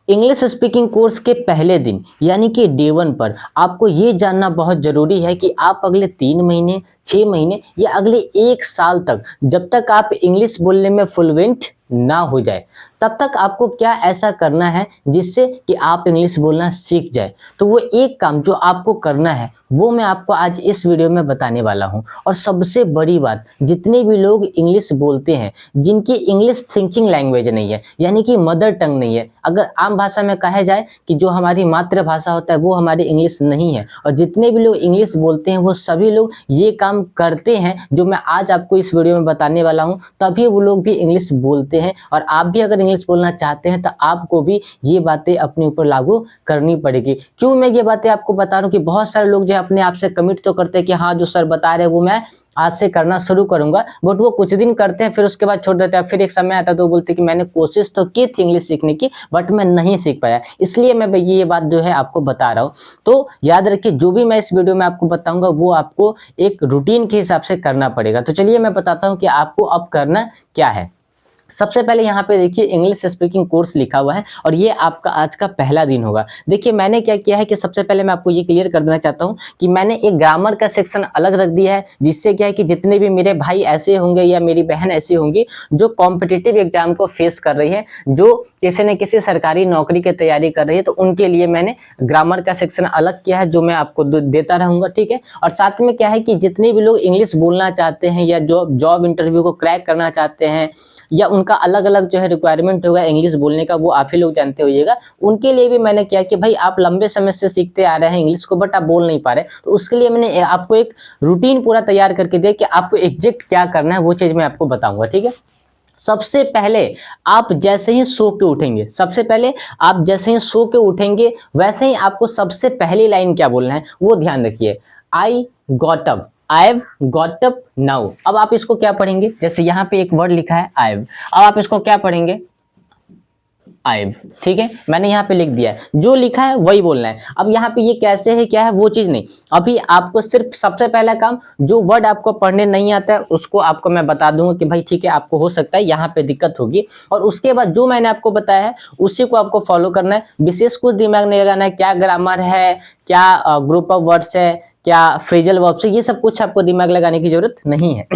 English speaking course के पहले दिन यानी कि डे 1 पर आपको ये जानना बहुत ज़रूरी है कि आप अगले 3 महीने, 6 महीने या अगले 1 साल तक जब तक आप इंग्लिश बोलने में फ्लुएंट ना हो जाए तब तक आपको क्या ऐसा करना है जिससे कि आप इंग्लिश बोलना सीख जाए। तो वो एक काम जो आपको करना है वो मैं आपको आज इस वीडियो में बताने वाला हूँ। और सबसे बड़ी बात, जितने भी लोग इंग्लिश बोलते हैं जिनकी इंग्लिश थिंकिंग लैंग्वेज नहीं है यानी कि मदर टंग नहीं है, अगर आम भाषा में कहा जाए कि जो हमारी मातृभाषा होता है वो हमारी इंग्लिश नहीं है, और जितने भी लोग इंग्लिश बोलते हैं वो सभी लोग ये काम करते हैं जो मैं आज आपको इस वीडियो में बताने वाला हूँ, तभी वो लोग भी इंग्लिश बोलते हैं। और आप भी अगर इंग्लिश बोलना चाहते हैं तो आपको भी ये बातें अपने ऊपर लागू करनी पड़ेगी। क्यों मैं ये बातें आपको बता रहा हूँ कि बहुत सारे लोग जो है अपने आप से कमिट तो करते हैं कि हाँ जो सर बता रहे हैं वो मैं आज से करना शुरू करूंगा, बट वो कुछ दिन करते हैं फिर उसके बाद छोड़ देते हैं। फिर एक समय आता है तो वो बोलते हैं कि मैंने कोशिश तो की थी इंग्लिश सीखने की बट मैं नहीं सीख पाया, इसलिए मैं ये बात जो है आपको बता रहा हूँ। तो याद रखिए जो भी मैं इस वीडियो में आपको बताऊंगा वो आपको एक रूटीन के हिसाब से करना पड़ेगा। तो चलिए मैं बताता हूँ कि आपको अब करना क्या है। सबसे पहले यहाँ पे देखिए इंग्लिश स्पीकिंग कोर्स लिखा हुआ है और ये आपका आज का पहला दिन होगा। देखिए मैंने क्या किया है कि सबसे पहले मैं आपको ये क्लियर कर देना चाहता हूँ कि मैंने एक ग्रामर का सेक्शन अलग रख दिया है, जिससे क्या है कि जितने भी मेरे भाई ऐसे होंगे या मेरी बहन ऐसी होंगी जो कॉम्पिटिटिव एग्जाम को फेस कर रही है, जो किसी न किसी सरकारी नौकरी की तैयारी कर रही है, तो उनके लिए मैंने ग्रामर का सेक्शन अलग किया है जो मैं आपको देता रहूंगा, ठीक है। और साथ में क्या है कि जितने भी लोग इंग्लिश बोलना चाहते हैं या जो जॉब इंटरव्यू को क्रैक करना चाहते हैं या उनका अलग अलग जो है रिक्वायरमेंट होगा इंग्लिश बोलने का, वो आप ही लोग जानते होइएगा, उनके लिए भी मैंने किया कि भाई आप लंबे समय से सीखते आ रहे हैं इंग्लिश को बट आप बोल नहीं पा रहे, तो उसके लिए मैंने आपको एक रूटीन पूरा तैयार करके दिया कि आपको एग्जैक्ट क्या करना है वो चीज़ मैं आपको बताऊंगा, ठीक है। सबसे पहले आप जैसे ही सो के उठेंगे, सबसे पहले आप जैसे ही सो के उठेंगे वैसे ही आपको सबसे पहली लाइन क्या बोलना है वो ध्यान रखिए। आई got up, I have got up now. अब आप इसको क्या पढ़ेंगे, जैसे यहाँ पे एक वर्ड लिखा है आई हैव, अब आप इसको क्या पढ़ेंगे आई हैव, ठीक है। मैंने यहाँ पे लिख दिया है, जो लिखा है वही बोलना है। अब यहाँ पे ये कैसे है क्या है वो चीज नहीं, अभी आपको सिर्फ सबसे पहला काम, जो वर्ड आपको पढ़ने नहीं आता है उसको आपको मैं बता दूंगा कि भाई ठीक है आपको हो सकता है यहाँ पे दिक्कत होगी, और उसके बाद जो मैंने आपको बताया है उसी को आपको फॉलो करना है। विशेष कुछ दिमाग नहीं लगाना है, क्या ग्रामर है, क्या ग्रुप ऑफ वर्ड्स है, क्या फ्रेजल वर्ब्स है, ये सब कुछ आपको दिमाग लगाने की जरूरत नहीं है।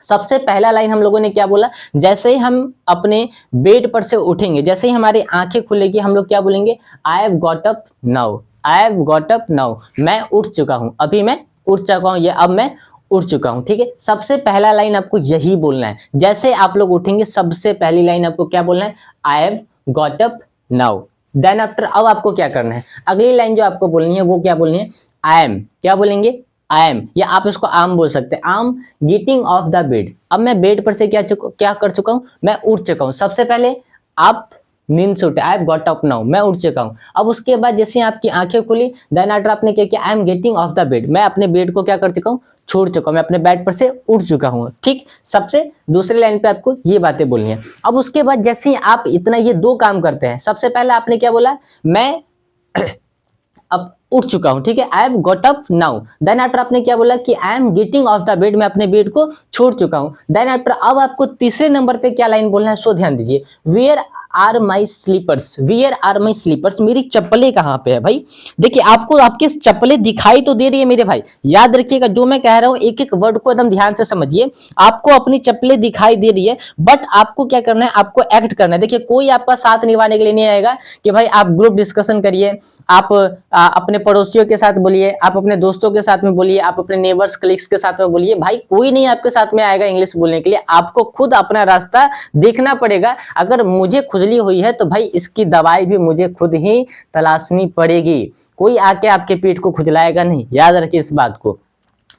सबसे पहला लाइन हम लोगों ने क्या बोला, जैसे ही हम अपने बेड पर से उठेंगे, जैसे ही हमारी आंखें खुलेगी हम लोग क्या बोलेंगे, आई have got up now, I have got up now, मैं उठ चुका हूं, अभी मैं उठ चुका हूं, या अब मैं उठ चुका हूं, ठीक है। सबसे पहला लाइन आपको यही बोलना है, जैसे आप लोग उठेंगे सबसे पहली लाइन आपको क्या बोलना है, I have got up now. Then after अब आपको क्या करना है, अगली लाइन जो आपको बोलनी है वो क्या बोलनी है, आई एम, क्या बोलेंगे, आई एम, या आप इसको आम बोल सकते हैं, आम गेटिंग ऑफ द बेड। अब मैं बेड पर से क्या कर चुका हूं, मैं उठ चुका हूं। सबसे पहले आप नींद से उठे, आई हैव गॉट अप नाउ, मैं उठ चुका हूं। अब उसके बाद जैसे आपकी आंखें खुली, देन आफ्टर आपने क्या किया, आई am getting off the bed, मैं अपने बेड को क्या कर चुका हूं, छोड़ चुका हूं, मैं अपने बेड पर से उठ चुका हूं, ठीक। सबसे दूसरी लाइन पे आपको ये बातें बोलनी है। अब उसके बाद जैसे ही आप इतना ये दो काम करते हैं, सबसे पहले आपने क्या बोला, मैं अब उठ चुका हूं, ठीक है, I have got up now. Then after आपने क्या बोला कि I am getting off the bed, मैं अपने बेड को छोड़ चुका हूं। देन आफ्टर अब आपको तीसरे नंबर पे क्या लाइन बोलना है सो ध्यान दीजिए, where are my slippers, where are my slippers, मेरी चप्पलें कहाँ पे है भाई। देखिए आपको आपकी चप्पलें दिखाई तो दे रही है मेरे भाई, याद रखिएगा जो मैं कह रहा हूँ एक एक वर्ड को एकदम ध्यान से समझिए। आपको अपनी चप्पलें दिखाई दे रही है बट आपको क्या करना है, आपको एक्ट करना है। देखिए कोई आपका साथ निभाने के लिए नहीं आएगा कि भाई आप ग्रुप डिस्कशन करिए, आप अपने पड़ोसियों के साथ बोलिए, आप अपने दोस्तों के साथ में बोलिए, आप अपने नेबर्स कलीग्स के साथ में बोलिए, भाई कोई नहीं आपके साथ में आएगा इंग्लिश बोलने के लिए, आपको खुद अपना रास्ता देखना पड़ेगा। अगर मुझे खुजली हुई है तो भाई इसकी दवाई भी मुझे खुद ही तलाशनी पड़ेगी, कोई आके आपके पीठ को खुजलाएगा नहीं, याद रखिए इस बात को।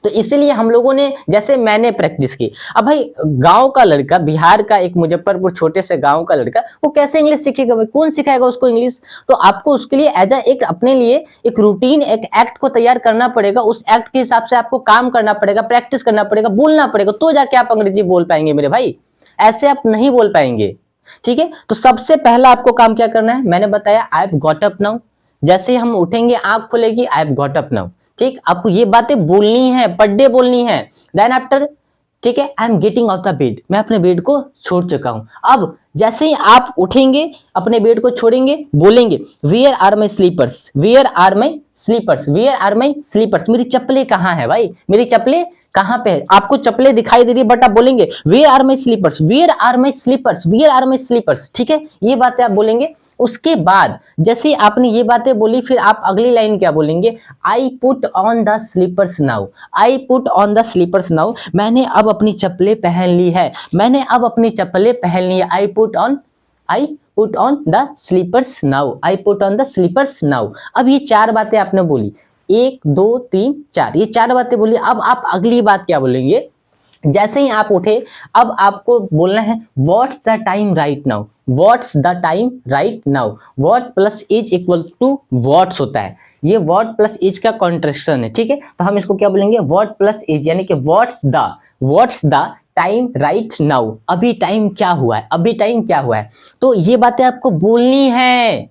तो इसीलिए हम लोगों ने, जैसे मैंने प्रैक्टिस की, अब भाई गांव का लड़का, बिहार का एक मुजफ्फरपुर छोटे से गांव का लड़का, वो कैसे इंग्लिश सीखेगा भाई, कौन सिखाएगा उसको इंग्लिश। तो आपको उसके लिए एज एक अपने लिए एक रूटीन, एक एक्ट को तैयार करना पड़ेगा, उस एक्ट के हिसाब से आपको काम करना पड़ेगा, प्रैक्टिस करना पड़ेगा, बोलना पड़ेगा, तो जाके आप अंग्रेजी बोल पाएंगे मेरे भाई, ऐसे आप नहीं बोल पाएंगे, ठीक है। तो सबसे पहला आपको काम क्या करना है, मैंने बताया आई हैव गॉट अप नाउ, जैसे ही हम उठेंगे आंख खुलेगी, आई हैव गॉट अप नाउ, ठीक। आपको ये बातें बोलनी है, पर डे बोलनी है। देन आफ्टर ठीक है, आई am getting off the bed, मैं अपने बेड को छोड़ चुका हूं। अब जैसे ही आप उठेंगे, अपने बेड को छोड़ेंगे, बोलेंगे where are my slippers, where are my slippers, where are my slippers, मेरी चप्पलें कहाँ है भाई, मेरी चप्पलें कहाँ पे है। आपको चप्पलें दिखाई दे रही है बट आप बोलेंगे where are my slippers, where are my slippers, where are my slippers, ठीक है, ये बातें आप बोलेंगे। उसके बाद जैसे आपने ये बातें बोली, फिर आप अगली लाइन क्या बोलेंगे, I put on the slippers now, I put on the slippers now, मैंने अब अपनी चप्पलें पहन ली है, मैंने अब अपनी चप्पलें पहन ली है। I put on the slippers now, I put on the slippers now. अब ये चार बातें आपने बोली, 1 2 3 4, ये चार बातें बोली। अब आप अगली बात क्या बोलेंगे, जैसे ही आप उठे, अब आपको बोलना है what's the time right now, what's the time right now. What plus is equal to what's होता है, ये व्हाट प्लस इज का कॉन्ट्रैक्शन है, ठीक है, तो हम इसको क्या बोलेंगे, व्हाट प्लस इज, यानी कि what's the time right now, अभी टाइम क्या हुआ है, अभी टाइम क्या हुआ है। तो ये बातें आपको बोलनी है,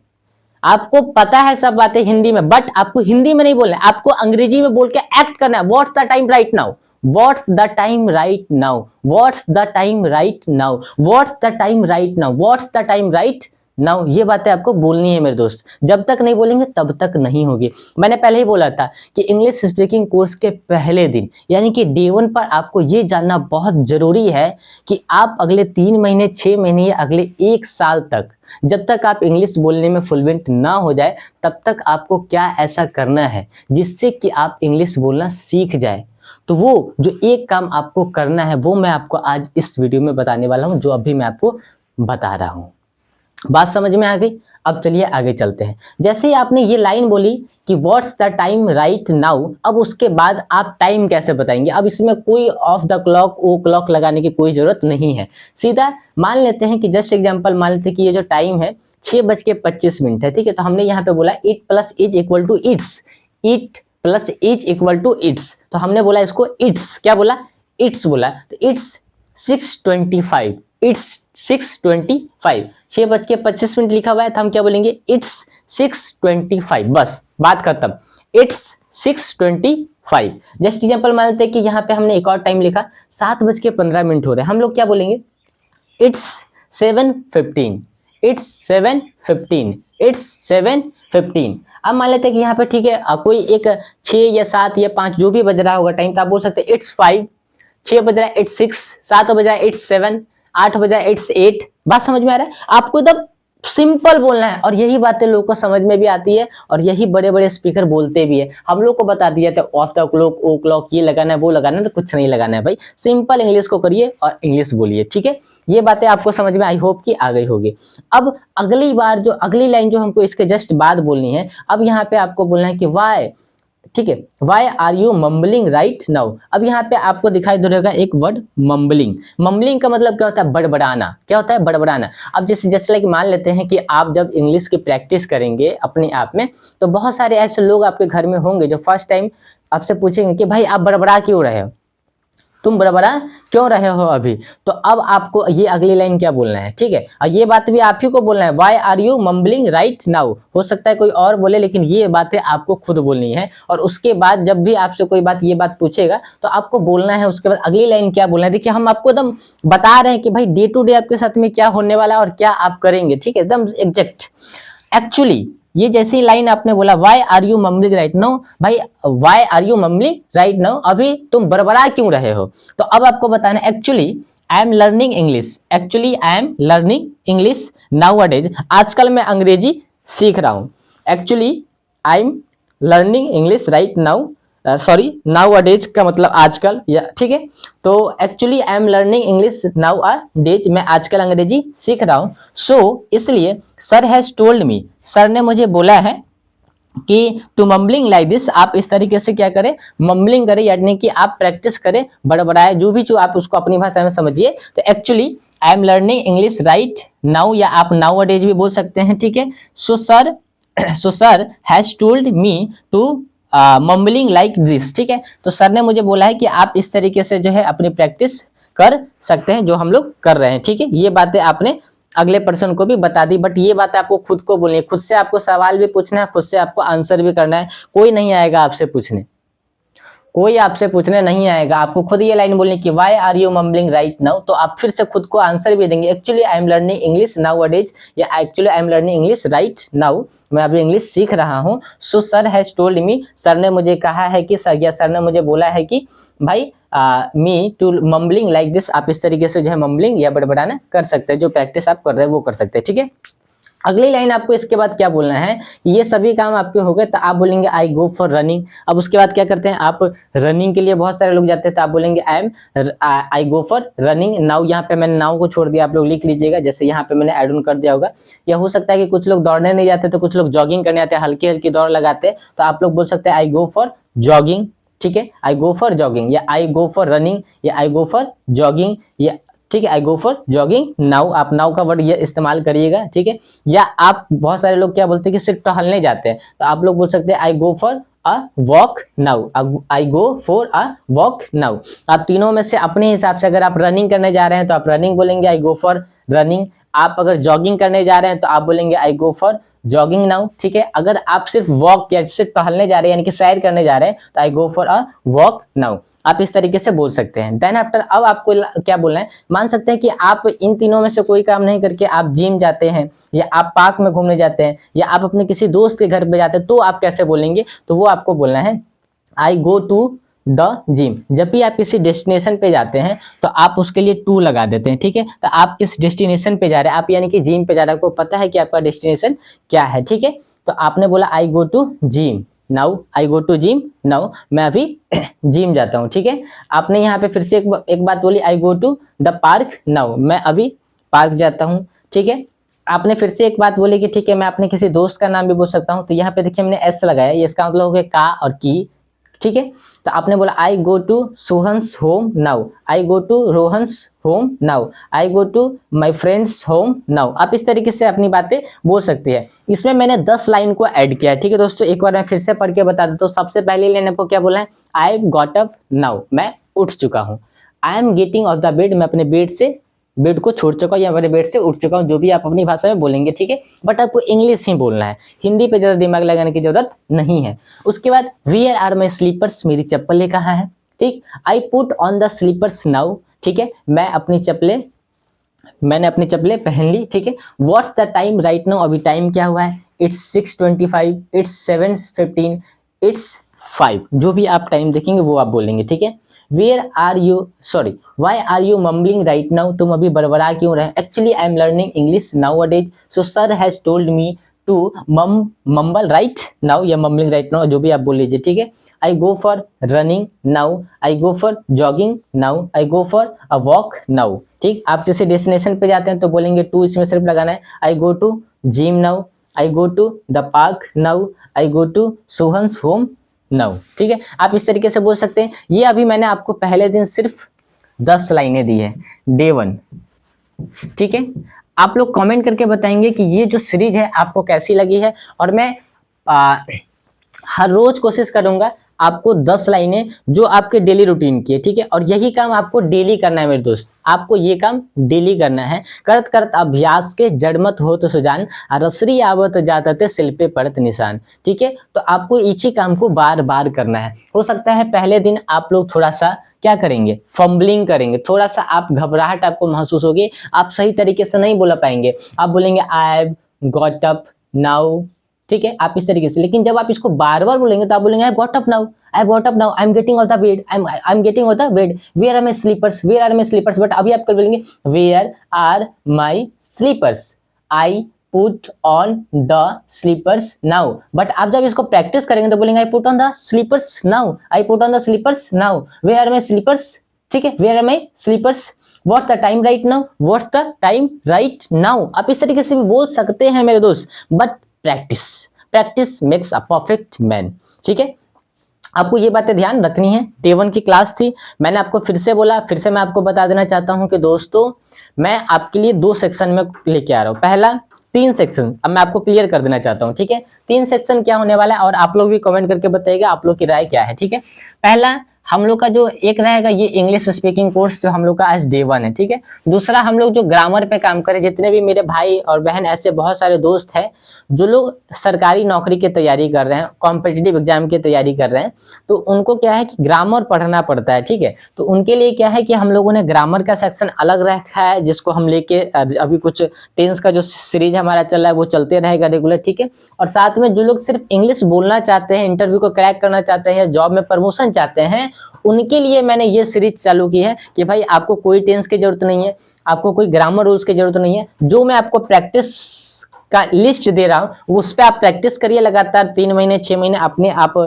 आपको पता है सब बातें हिंदी में, बट आपको हिंदी में नहीं बोलना है, आपको अंग्रेजी में बोल के एक्ट करना है। What's the time right now, what's the time right now, what's the time right now, what's the time right now, what's the time right now, ये बातें आपको बोलनी है मेरे दोस्त। जब तक नहीं बोलेंगे तब तक नहीं होगी। मैंने पहले ही बोला था कि इंग्लिश स्पीकिंग कोर्स के पहले दिन यानी कि डे 1 पर आपको ये जानना बहुत जरूरी है कि आप अगले 3 महीने, 6 महीने या अगले 1 साल तक, जब तक आप इंग्लिश बोलने में फ्लुएंट ना हो जाए, तब तक आपको क्या ऐसा करना है जिससे कि आप इंग्लिश बोलना सीख जाए। तो वो जो एक काम आपको करना है वो मैं आपको आज इस वीडियो में बताने वाला हूं, जो अभी मैं आपको बता रहा हूं। बात समझ में आ गई? अब चलिए आगे चलते हैं। जैसे ही आपने ये लाइन बोली कि what's the time right now, अब उसके बाद आप टाइम कैसे बताएंगे। अब इसमें कोई of the clock, o'clock लगाने की कोई जरूरत नहीं है। सीधा मान लेते हैं कि जस्ट एग्जांपल मान लेते हैं कि ये जो टाइम है 6:25 है, ठीक है। तो हमने यहाँ पे बोला it plus is equal to it's, it plus is equal to it's, तो हमने बोला इसको इट्स, क्या बोला, इट्स बोला, तो इट्स 6:25, इट्स 6:25, 6:25 लिखा हुआ है, तो हम क्या बोलेंगे, इट्स 6:25, बस बात खत्म, इट्स 6:25। जस्ट एग्जांपल मान लेते हैं कि यहाँ पे हमने एक और टाइम लिखा 7:15 हो रहे हैं, हम लोग क्या बोलेंगे, इट्स 7:15, इट्स 7:15, इट्स 7:15। अब मान लेते हैं कि यहाँ पे ठीक है कोई एक 6 या 7 या 5 जो भी बज रहा होगा टाइम, तो आप बोल सकते हैं इट्स 5, 6 बज रहा है इट्स 6, 7 बज रहा है इट्स 7, 8 बज रहा है इट्स 8। बात समझ में आ रहा है? आपको एकदम सिंपल बोलना है, और यही बातें लोगों को समझ में भी आती है, और यही बड़े बड़े स्पीकर बोलते भी है। हम लोग को बता दिया था of the clock, o'clock, ये लगाना है वो लगाना है, तो कुछ नहीं लगाना है भाई, सिंपल इंग्लिश को करिए और इंग्लिश बोलिए, ठीक है। ये बातें आपको समझ में आई होप कि आ गई होगी। अब अगली बार जो अगली लाइन जो हमको इसके जस्ट बाद बोलनी है, अब यहाँ पे आपको बोलना है कि वाई, ठीक है, why are you mumbling right now. अब यहाँ पे आपको दिखाई दे रहेगा एक वर्ड मम्बलिंग। मम्बलिंग का मतलब क्या होता है, बड़बड़ाना। क्या होता है, बड़बड़ाना। अब जैसे लाइक मान लेते हैं कि आप जब इंग्लिश की प्रैक्टिस करेंगे अपने आप में, तो बहुत सारे ऐसे लोग आपके घर में होंगे जो फर्स्ट टाइम आपसे पूछेंगे कि भाई आप बड़बड़ा क्यों रहे हो, तुम बड़बड़ा क्यों रहे हो अभी। तो अब आपको ये अगली लाइन क्या बोलना है, ठीक है, और ये बात भी आप ही को बोलना है, why are you mumbling right now. हो सकता है कोई और बोले, लेकिन ये बातें आपको खुद बोलनी है। और उसके बाद जब भी आपसे कोई बात ये बात पूछेगा तो आपको बोलना है, उसके बाद अगली लाइन क्या बोलना है। देखिए हम आपको एकदम बता रहे हैं कि भाई डे टू डे आपके साथ में क्या होने वाला है और क्या आप करेंगे, ठीक है, एकदम एग्जैक्ट। एक्चुअली ये जैसी लाइन आपने बोला why are you mumbling right now, भाई why are you mumbling right now, अभी तुम बड़बड़ा क्यों रहे हो। तो अब आपको बताना actually I am learning English, actually I am learning English nowadays, आजकल मैं अंग्रेजी सीख रहा हूँ। Actually I am learning English right now, sorry nowadays का मतलब आजकल, या ठीक है। तो actually I am learning English nowadays, मैं आजकल अंग्रेजी सीख रहा हूँ। सो इसलिए sir has told me, sir ने मुझे बोला है कि टू मम्बलिंग लाइक दिस, आप इस तरीके से क्या करें, मम्बलिंग करें, यानी कि आप प्रैक्टिस करें, बड़बड़ाए, जो भी आप उसको अपनी भाषा में समझिए। तो actually I am learning English right now, या आप नाउअडेज भी बोल सकते हैं, ठीक है। So sir has told me to mumbling like this, ठीक है। तो सर ने मुझे बोला है कि आप इस तरीके से जो है अपनी प्रैक्टिस कर सकते हैं, जो हम लोग कर रहे हैं, ठीक है। ये बातें आपने अगले पर्सन को भी बता दी, बट ये बात आपको खुद को बोलनी है, खुद से आपको सवाल भी पूछना है, खुद से आपको आंसर भी करना है, कोई नहीं आएगा आपसे पूछने। कोई आपसे पूछने नहीं आएगा, आपको खुद ये लाइन बोलनी कि why are you mumbling right now, तो आप फिर से खुद को आंसर भी देंगे actually I am learning English nowadays, या actually I am learning English right now, मैं अभी इंग्लिश सीख रहा हूँ। So sir has told me, sir ने मुझे कहा है कि सर, या सर ने मुझे बोला है कि भाई me to mumbling like this, आप इस तरीके से जो है मम्बलिंग या बड़बड़ाना कर सकते हैं, जो प्रैक्टिस आप कर रहे हैं वो कर सकते हैं, ठीक है। अगली लाइन आपको इसके बाद क्या बोलना है, ये सभी काम आपके हो गए तो आप बोलेंगे आई गो फॉर रनिंग। अब उसके बाद क्या करते हैं, आप रनिंग के लिए बहुत सारे लोग जाते हैं तो आप बोलेंगे आई गो फॉर रनिंग नाउ। यहाँ पे मैंने नाउ को छोड़ दिया, आप लोग लिख लीजिएगा, जैसे यहाँ पे मैंने ऐड ऑन कर दिया होगा। या हो सकता है कि कुछ लोग दौड़ने नहीं जाते तो कुछ लोग जॉगिंग करने आते हैं, हल्की हल्की दौड़ लगाते हैं, तो आप लोग बोल सकते हैं आई गो फॉर जॉगिंग, ठीक है, आई गो फॉर जॉगिंग, या आई गो फॉर रनिंग, या आई गो फॉर जॉगिंग, या ठीक है I go for jogging now, आप नाउ का वर्ड ये इस्तेमाल करिएगा, ठीक है। या आप बहुत सारे लोग क्या बोलते हैं कि सिर्फ टहलने जाते हैं, तो आप लोग बोल सकते हैं I go for a walk now, I go for a walk now. आप तीनों में से अपने हिसाब से, अगर आप रनिंग करने जा रहे हैं तो आप रनिंग बोलेंगे आई गो फॉर रनिंग, आप अगर जॉगिंग करने जा रहे हैं तो आप बोलेंगे आई गो फॉर जॉगिंग नाउ, ठीक है। अगर आप सिर्फ वॉक या सिर्फ टहलने जा रहे हैं यानी कि सैर करने जा रहे हैं तो I go for a walk now, आप इस तरीके से बोल सकते हैं। देन आफ्टर अब आपको क्या बोलना है, मान सकते हैं कि आप इन तीनों में से कोई काम नहीं करके आप जिम जाते हैं, या आप पार्क में घूमने जाते हैं, या आप अपने किसी दोस्त के घर पे जाते हैं, तो आप कैसे बोलेंगे, तो वो आपको बोलना है I go to the gym. जब भी आप किसी डेस्टिनेशन पे जाते हैं तो आप उसके लिए टू लगा देते हैं, ठीक है। तो आप किस डेस्टिनेशन पे जा रहे हैं, आप यानी कि जिम पे जा रहे हैं, आपको पता है कि आपका डेस्टिनेशन क्या है, ठीक है। तो आपने बोला I go to gym now, I go to gym now, मैं अभी जिम जाता हूँ, ठीक है। आपने यहाँ पे फिर से एक बात बोली I go to the park now, मैं अभी पार्क जाता हूँ, ठीक है। आपने फिर से एक बात बोली कि ठीक है मैं अपने किसी दोस्त का नाम भी बोल सकता हूँ, तो यहाँ पे देखिए मैंने एस लगाया, ये इसका मतलब हो गया का और की, ठीक है। तो आपने बोला I go to Sohan's home now, I go to Rohan's home now, I go to my friend's home now, आप इस तरीके से अपनी बातें बोल सकते हैं। इसमें मैंने 10 लाइन को ऐड किया है, ठीक है दोस्तों। एक बार मैं फिर से पढ़ के बता देता हूँ। सबसे पहले लाइन आपको क्या बोला है, आई गॉट अप नाउ, मैं उठ चुका हूँ। आई am getting off the bed, मैं अपने बेड को छोड़ चुका हूँ या मेरे बेड से उठ चुका हूँ, जो भी आप अपनी भाषा में बोलेंगे, ठीक है। बट आपको इंग्लिश ही बोलना है, हिंदी पे ज़्यादा दिमाग लगाने की जरूरत नहीं है। उसके बाद वेयर आर माई स्लीपर्स, मेरी चप्पलें कहाँ है, ठीक। I put on the slippers now, ठीक है, मैंने अपनी चप्पलें पहन ली, ठीक है। What's the time right now, अभी टाइम क्या हुआ है, इट्स 6:25, इट्स 7:15, इट्स 5, जो भी आप टाइम देखेंगे वो आप बोलेंगे, ठीक है। Why are you mumbling right now, तुम अभी बड़बड़ा क्यों रहे, actually I am learning English nowadays, so sir has told me to mumble right now, या मम्बलिंग राइट नाउ, जो भी आप बोल लीजिए, ठीक है। I go for running now, I go for jogging now, I go for a walk now, ठीक। आप जैसे डेस्टिनेशन पे जाते हैं तो बोलेंगे टू, इसमें सिर्फ लगाना है। I go to gym now, I go to the park now, I go to Sohan's home now, ठीक है। आप इस तरीके से बोल सकते हैं। ये अभी मैंने आपको पहले दिन सिर्फ 10 लाइनें दी है, डे 1, ठीक है। आप लोग कमेंट करके बताएंगे कि ये जो सीरीज है आपको कैसी लगी है, और मैं हर रोज कोशिश करूंगा आपको 10 लाइनें जो आपके डेली रूटीन की है, ठीक है। और यही काम आपको डेली करना है मेरे दोस्त, आपको ये काम डेली करना है। करत करत अभ्यास के जड़मत हो तो सुजान, रसरी आवत जाते सिल पे पड़त निशान, ठीक है। तो आपको एक ही काम को बार बार करना है। हो सकता है पहले दिन आप लोग थोड़ा सा क्या करेंगे, फंबलिंग करेंगे, थोड़ा सा आप घबराहट आपको महसूस होगी, आप सही तरीके से नहीं बोल पाएंगे, आप बोलेंगे आई गॉट अप नाउ, ठीक है, आप इस तरीके से। लेकिन जब आप इसको बार बार बोलेंगे तो आप बोलेंगे I got up now, I got up now, I am getting off the bed, I am getting off the bed, where are my slippers, where are my slippers. But अभी आप कल बोलेंगे where are my slippers, I put on the slippers now. But आप जब इसको practice करेंगे तो बोलेंगे I put on the slippers now, I put on the slippers now, where are my slippers, ठीक है, where are my slippers, what's the time right now, what's the time right now. आप इस तरीके से भी बोल सकते हैं मेरे दोस्त, but practice makes a perfect man, ठीक है। आपको ये बातें ध्यान रखनी है। डे 1 की क्लास थी, मैंने आपको फिर से बोला, फिर से मैं आपको बता देना चाहता हूं कि दोस्तों मैं आपके लिए 2 सेक्शन में लेके आ रहा हूं। पहला 3 सेक्शन अब मैं आपको क्लियर कर देना चाहता हूं, ठीक है। 3 सेक्शन क्या होने वाला है, और आप लोग भी कमेंट करके बताइएगा आप लोग की राय क्या है, ठीक है। पहला हम लोग का जो एक रहेगा ये इंग्लिश स्पीकिंग कोर्स जो हम लोग का आज डे 1 है, ठीक है। दूसरा हम लोग जो ग्रामर पे काम करें, जितने भी मेरे भाई और बहन ऐसे बहुत सारे दोस्त हैं जो लोग सरकारी नौकरी की तैयारी कर रहे हैं, कॉम्पिटिटिव एग्जाम की तैयारी कर रहे हैं, तो उनको क्या है कि ग्रामर पढ़ना पड़ता है, ठीक है। तो उनके लिए क्या है कि हम लोगों ने ग्रामर का सेक्शन अलग रखा है, जिसको हम लेके अभी कुछ टेंस का जो सीरीज हमारा चल रहा है वो चलते रहेगा रेगुलर, ठीक है। और साथ में जो लोग सिर्फ इंग्लिश बोलना चाहते हैं, इंटरव्यू को क्रैक करना चाहते हैं या जॉब में प्रमोशन चाहते हैं, उनके लिए मैंने ये सीरीज चालू की है कि भाई आपको कोई टेंस की जरूरत नहीं है, आपको कोई ग्रामर रूल्स की जरूरत नहीं है। जो मैं आपको प्रैक्टिस का लिस्ट दे रहा हूँ उस पर आप प्रैक्टिस करिए लगातार 3 महीने 6 महीने, अपने आप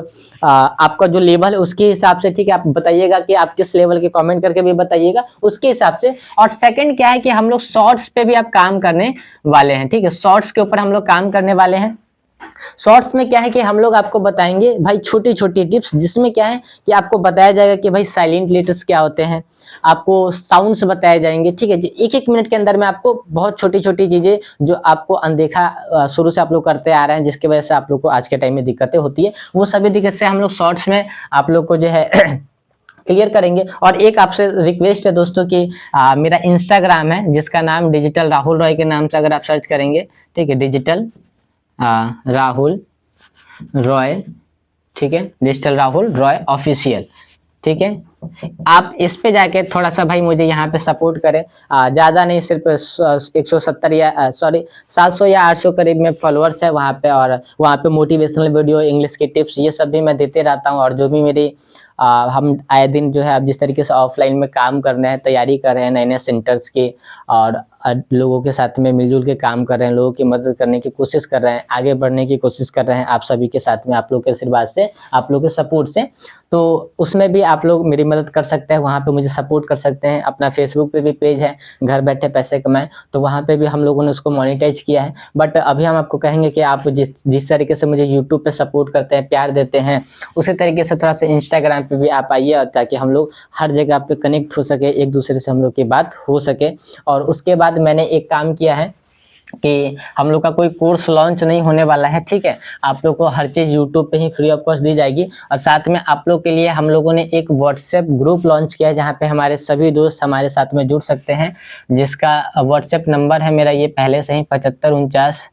आपका जो लेवल है उसके हिसाब से, ठीक है। आप बताइएगा कि आप किस लेवल के, कमेंट करके भी बताइएगा उसके हिसाब से। और सेकंड क्या है कि हम लोग शॉर्ट्स पे भी आप काम करने वाले हैं, ठीक है। शॉर्ट्स के ऊपर हम लोग काम करने वाले हैं। शॉर्ट्स में क्या है कि हम लोग आपको बताएंगे भाई छोटी छोटी टिप्स, जिसमें क्या है कि आपको बताया जाएगा कि भाई साइलेंट लेटर्स क्या होते हैं, आपको साउंड्स बताए जाएंगे, ठीक है। एक एक मिनट के अंदर में आपको बहुत छोटी छोटी चीजें जो आपको अनदेखा शुरू से आप लोग करते आ रहे हैं, जिसकी वजह से आप लोग को आज के टाइम में दिक्कतें होती है, वो सभी दिक्कत से हम लोग शॉर्ट्स में आप लोग को जो है क्लियर करेंगे। और एक आपसे रिक्वेस्ट है दोस्तों कि मेरा इंस्टाग्राम है जिसका नाम डिजिटल राहुल रॉय के नाम से अगर आप सर्च करेंगे, ठीक है, डिजिटल राहुल रॉय, ठीक है, डिजिटल राहुल रॉय ऑफिशियल, ठीक है। आप इस पे जाके थोड़ा सा भाई मुझे यहाँ पे सपोर्ट करें, ज़्यादा नहीं, सिर्फ 170 या 700 या 800 करीब में फॉलोअर्स है वहाँ पे। और वहाँ पे मोटिवेशनल वीडियो, इंग्लिश के टिप्स, ये सब भी मैं देते रहता हूँ। और जो भी मेरी हम आए दिन जो है अब जिस तरीके से ऑफलाइन में काम कर रहे हैं, तैयारी कर रहे हैं नए नए सेंटर्स की, और लोगों के साथ में मिलजुल के काम कर रहे हैं, लोगों की मदद करने की कोशिश कर रहे हैं, आगे बढ़ने की कोशिश कर रहे हैं आप सभी के साथ में, आप लोग के आशीर्वाद से, आप लोग के सपोर्ट से। तो उसमें भी आप लोग मेरी मदद कर सकते हैं, वहाँ पे मुझे सपोर्ट कर सकते हैं। अपना फेसबुक पे भी पेज है घर बैठे पैसे कमाएं, तो वहाँ पे भी हम लोगों ने उसको मोनेटाइज किया है। बट अभी हम आपको कहेंगे कि आप जिस तरीके से मुझे यूट्यूब पे सपोर्ट करते हैं, प्यार देते हैं, उसी तरीके से थोड़ा सा इंस्टाग्राम पे भी आप आइए, ताकि हम लोग हर जगह पे कनेक्ट हो सके, एक दूसरे से हम लोग की बात हो सके। और उसके बाद मैंने एक काम किया है कि हम लोग का कोई कोर्स लॉन्च नहीं होने वाला है, ठीक है। आप लोग को हर चीज़ यूट्यूब पे ही फ्री ऑफ कॉस्ट दी जाएगी। और साथ में आप लोग के लिए हम लोगों ने एक व्हाट्सएप ग्रुप लॉन्च किया है, जहाँ पे हमारे सभी दोस्त हमारे साथ में जुड़ सकते हैं, जिसका व्हाट्सएप नंबर है मेरा ये पहले से ही 7549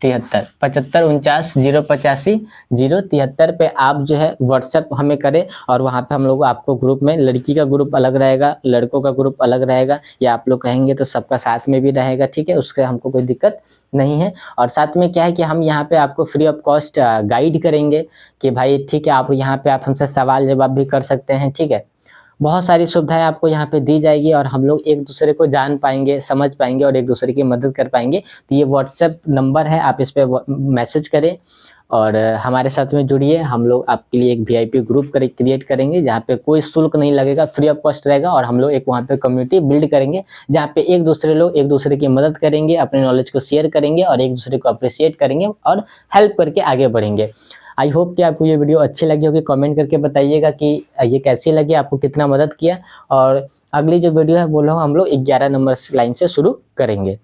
085 पे आप जो है व्हाट्सएप हमें करें। और वहाँ पे हम लोग आपको ग्रुप में, लड़की का ग्रुप अलग रहेगा, लड़कों का ग्रुप अलग रहेगा, या आप लोग कहेंगे तो सबका साथ में भी रहेगा, ठीक है। उसके हमको कोई दिक्कत नहीं है। और साथ में क्या है कि हम यहाँ पे आपको फ्री ऑफ कॉस्ट गाइड करेंगे कि भाई ठीक है, आप यहाँ पे आप हमसे सवाल जवाब भी कर सकते हैं, ठीक है। बहुत सारी सुविधाएं आपको यहाँ पे दी जाएगी, और हम लोग एक दूसरे को जान पाएंगे, समझ पाएंगे, और एक दूसरे की मदद कर पाएंगे। तो ये व्हाट्सएप नंबर है, आप इस पर मैसेज करें और हमारे साथ में जुड़िए। हम लोग आपके लिए एक VIP ग्रुप क्रिएट करेंगे, जहाँ पे कोई शुल्क नहीं लगेगा, फ्री ऑफ कॉस्ट रहेगा। और हम लोग एक वहाँ पे कम्युनिटी बिल्ड करेंगे, जहाँ पे एक दूसरे की मदद करेंगे, अपने नॉलेज को शेयर करेंगे, और एक दूसरे को अप्रिशिएट करेंगे और हेल्प करके आगे बढ़ेंगे। आई होप कि आपको ये वीडियो अच्छी लगी होगी। कमेंट करके बताइएगा कि ये कैसी लगी, आपको कितना मदद किया। और अगली जो वीडियो है वो लोग हम लोग 11 नंबर लाइन से शुरू करेंगे।